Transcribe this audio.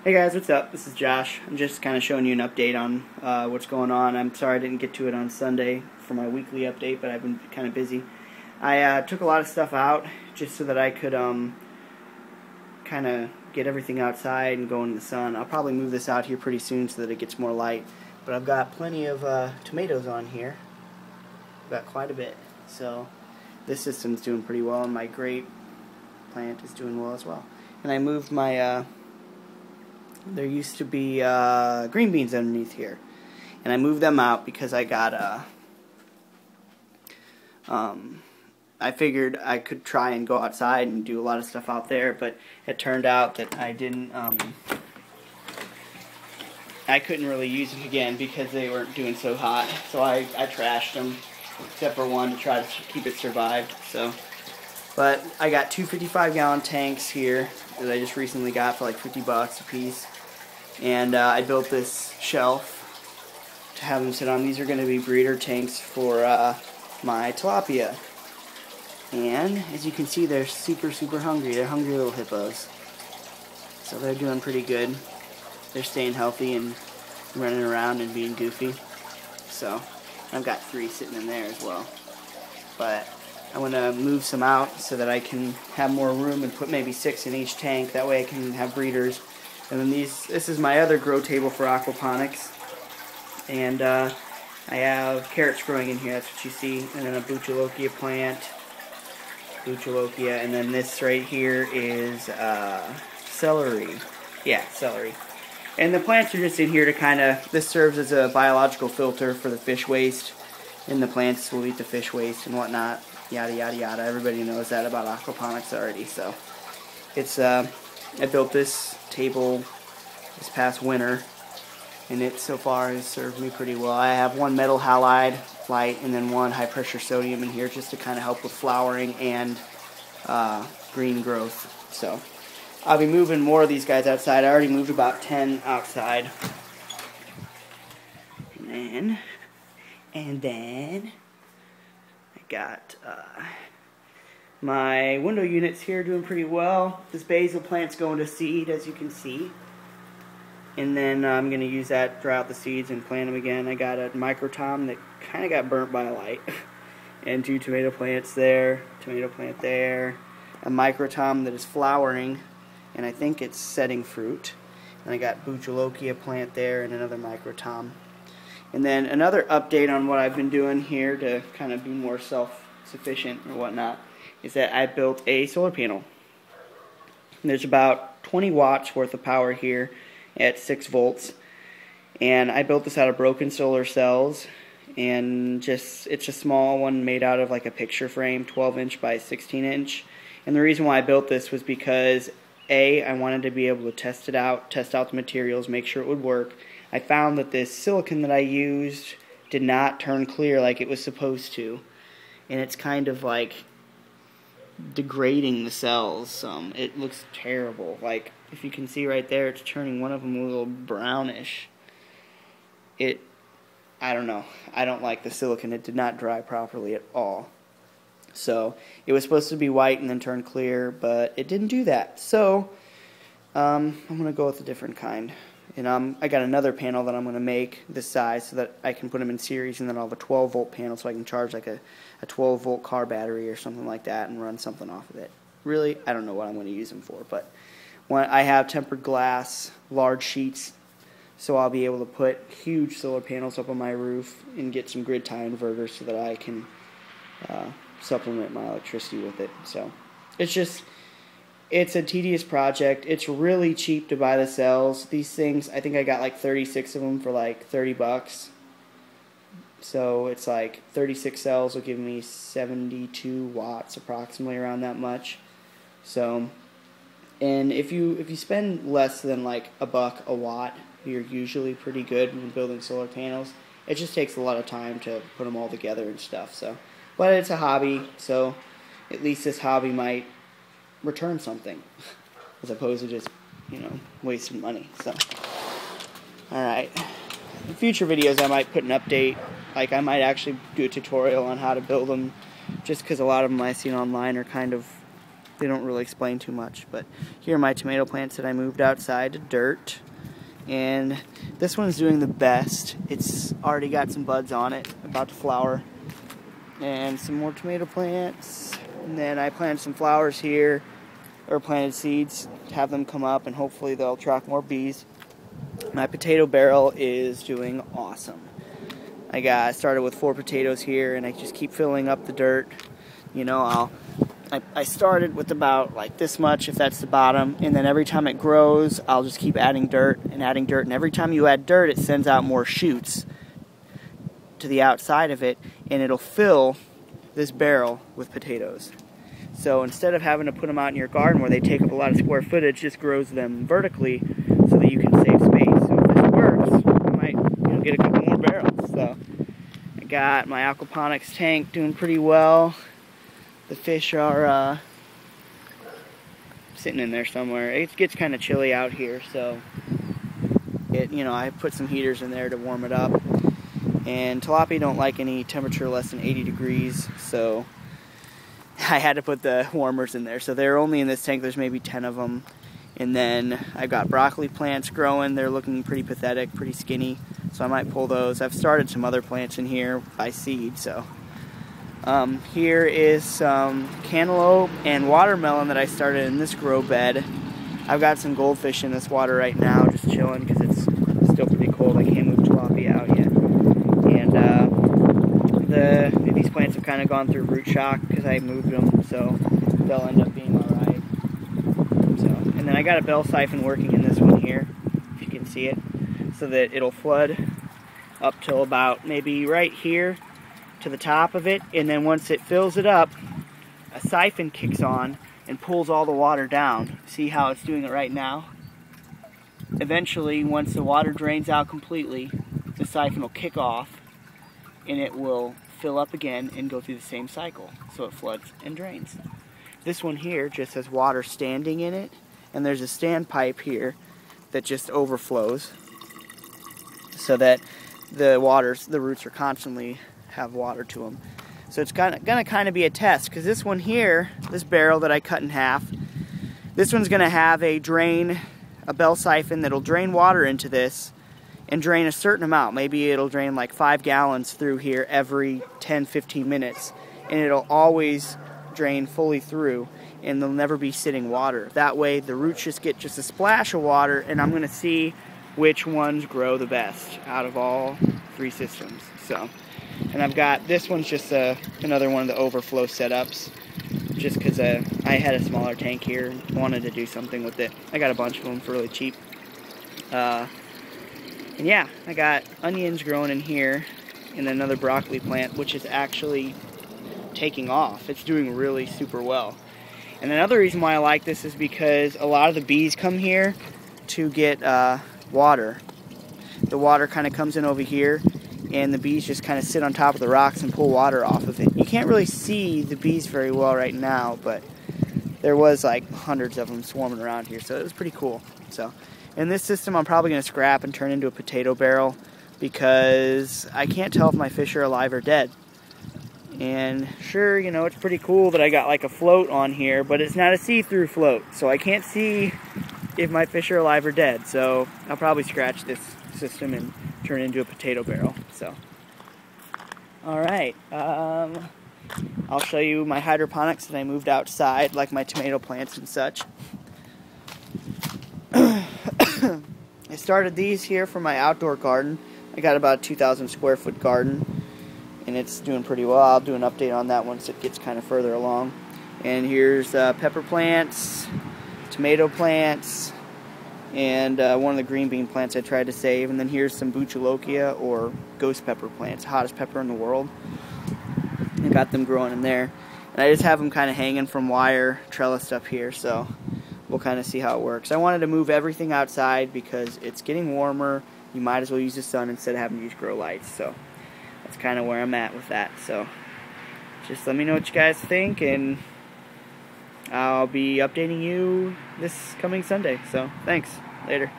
Hey guys, what's up? This is Josh. I'm just kind of showing you an update on what's going on. I'm sorry I didn't get to it on Sunday for my weekly update, but I've been kind of busy. I took a lot of stuff out just so that I could kind of get everything outside and go in the sun. I'll probably move this out here pretty soon so that it gets more light. But I've got plenty of tomatoes on here. I've got quite a bit. So this system's doing pretty well, and my grape plant is doing well as well. And I moved my... there used to be green beans underneath here, and I moved them out because I got I figured I could try and go outside and do a lot of stuff out there, but it turned out that I didn't I couldn't really use them again because they weren't doing so hot, so I trashed them except for one to try to keep it survived. So, but I got two 55-gallon tanks here that I just recently got for like $50 a piece. And I built this shelf to have them sit on. These are going to be breeder tanks for my tilapia. And as you can see, they're super hungry. They're hungry little hippos. So they're doing pretty good. They're staying healthy and running around and being goofy. So I've got 3 sitting in there as well. But I want to move some out so that I can have more room and put maybe 6 in each tank. That way I can have breeders. And then this is my other grow table for aquaponics. And I have carrots growing in here, that's what you see. And then a bucholokia plant. Bucholokia. And then this right here is celery. Yeah, celery. And the plants are just in here to kind of, this serves as a biological filter for the fish waste. And the plants will eat the fish waste and whatnot. Yada, yada, yada. Everybody knows that about aquaponics already. So it's, I built this table this past winter, and it so far has served me pretty well. I have one metal halide light and then one high pressure sodium in here just to kind of help with flowering and green growth. So I'll be moving more of these guys outside. I already moved about 10 outside. And then I got my window units here doing pretty well. This basil plant's going to seed, as you can see. And then I'm going to use that, dry out the seeds, and plant them again. I got a microtom that kind of got burnt by light. And 2 tomato plants there, tomato plant there. A microtom that is flowering, and I think it's setting fruit. And I got bucholokia plant there and another microtom. And then another update on what I've been doing here to kind of be more self-sufficient or whatnot is that I built a solar panel. And there's about 20 watts worth of power here at 6 volts. And I built this out of broken solar cells, and it's a small one made out of like a picture frame, 12-inch by 16-inch. And the reason why I built this was because I wanted to be able to test it out, test out the materials, make sure it would work. I found that this silicon that I used did not turn clear like it was supposed to, and it's kind of like degrading the cells. It looks terrible. Like, if you can see right there, it's turning one of them a little brownish. I don't know. I don't like the silicon. It did not dry properly at all. So it was supposed to be white and then turn clear, but it didn't do that. So I'm going to go with a different kind. And I got another panel that I'm going to make this size so that I can put them in series, and then I'll have a 12-volt panel so I can charge like a 12-volt car battery or something like that and run something off of it. Really, I don't know what I'm going to use them for, but when I have tempered glass, large sheets, so I'll be able to put huge solar panels up on my roof and get some grid tie inverters so that I can supplement my electricity with it. So it's a tedious project. It's really cheap to buy the cells. These things, I think I got like 36 of them for like $30. So it's like 36 cells will give me 72 watts, approximately around that much. So, and if you spend less than like $1 a watt, you're usually pretty good when building solar panels. It just takes a lot of time to put them all together and stuff. So, but it's a hobby, so at least this hobby might return something as opposed to just, wasting money. So, alright. In future videos I might put an update, like I might actually do a tutorial on how to build them, just because a lot of them I've seen online are kind of they don't really explain too much. But here are my tomato plants that I moved outside to dirt. And this one's doing the best. It's already got some buds on it, about to flower. And some more tomato plants. And then I planted some flowers here, or planted seeds to have them come up, and hopefully they'll attract more bees. My potato barrel is doing awesome. I started with 4 potatoes here, and I just keep filling up the dirt. You know, I started with about like this much, if that's the bottom, and then every time it grows, I'll just keep adding dirt, and every time you add dirt, it sends out more shoots to the outside of it, and it'll fill this barrel with potatoes. So instead of having to put them out in your garden where they take up a lot of square footage, just grows them vertically so that you can save space. So if this works, I might get a couple more barrels. So I got my aquaponics tank doing pretty well. The fish are sitting in there somewhere. It gets kind of chilly out here, so I put some heaters in there to warm it up. And tilapia don't like any temperature less than 80 degrees, so I had to put the warmers in there. So they're only in this tank. There's maybe 10 of them. And then I've got broccoli plants growing. They're looking pretty pathetic, pretty skinny, so I might pull those. I've started some other plants in here by seed, so. Here is some cantaloupe and watermelon that I started in this grow bed. I've got some goldfish in this water right now, just chilling because it's still pretty cold. I can't move tilapia out yet. And these plants have kind of gone through root shock because I moved them, so they'll end up being alright. And then I got a bell siphon working in this one here, if you can see it, so that it'll flood up till about maybe right here to the top of it, and then once it fills it up, a siphon kicks on and pulls all the water down. See how it's doing it right now? Eventually, once the water drains out completely, the siphon will kick off and it will fill up again and go through the same cycle, so it floods and drains. This one here just has water standing in it, and there's a standpipe here that just overflows so that the roots are constantly have water to them. So it's gonna kind of be a test, because this one here, this barrel that I cut in half, this one's gonna have a bell siphon that'll drain water into this and drain a certain amount. Maybe it'll drain like 5 gallons through here every 10-15 minutes, and it'll always drain fully through, and there'll never be sitting water. That way the roots just get just a splash of water, and I'm gonna see which ones grow the best out of all 3 systems. So, and I've got, this one's just another one of the overflow setups, just because I had a smaller tank here and wanted to do something with it. I got a bunch of them for really cheap. And yeah, I got onions growing in here, and another broccoli plant, which is actually taking off. It's doing really super well. And another reason why I like this is because a lot of the bees come here to get water. The water kind of comes in over here, and the bees just kind of sit on top of the rocks and pull water off of it. You can't really see the bees very well right now, but there was like hundreds of them swarming around here, so it was pretty cool. So, in this system, I'm probably going to scrap and turn into a potato barrel, because I can't tell if my fish are alive or dead. And sure, it's pretty cool that I got like a float on here, but it's not a see-through float, so I can't see if my fish are alive or dead. So I'll probably scratch this system and turn it into a potato barrel. So, alright, I'll show you my hydroponics that I moved outside, like my tomato plants and such. I started these here for my outdoor garden. I got about a 2,000 square foot garden, and it's doing pretty well. I'll do an update on that once it gets kind of further along. And here's pepper plants, tomato plants, and one of the green bean plants I tried to save. And then here's some buchalokia, or ghost pepper plants, hottest pepper in the world. I got them growing in there. And I just have them kind of hanging from wire trellised up here, so we'll kind of see how it works. I wanted to move everything outside because it's getting warmer. You might as well use the sun instead of having to use grow lights. So that's kind of where I'm at with that. So just let me know what you guys think, and I'll be updating you this coming Sunday. So thanks. Later.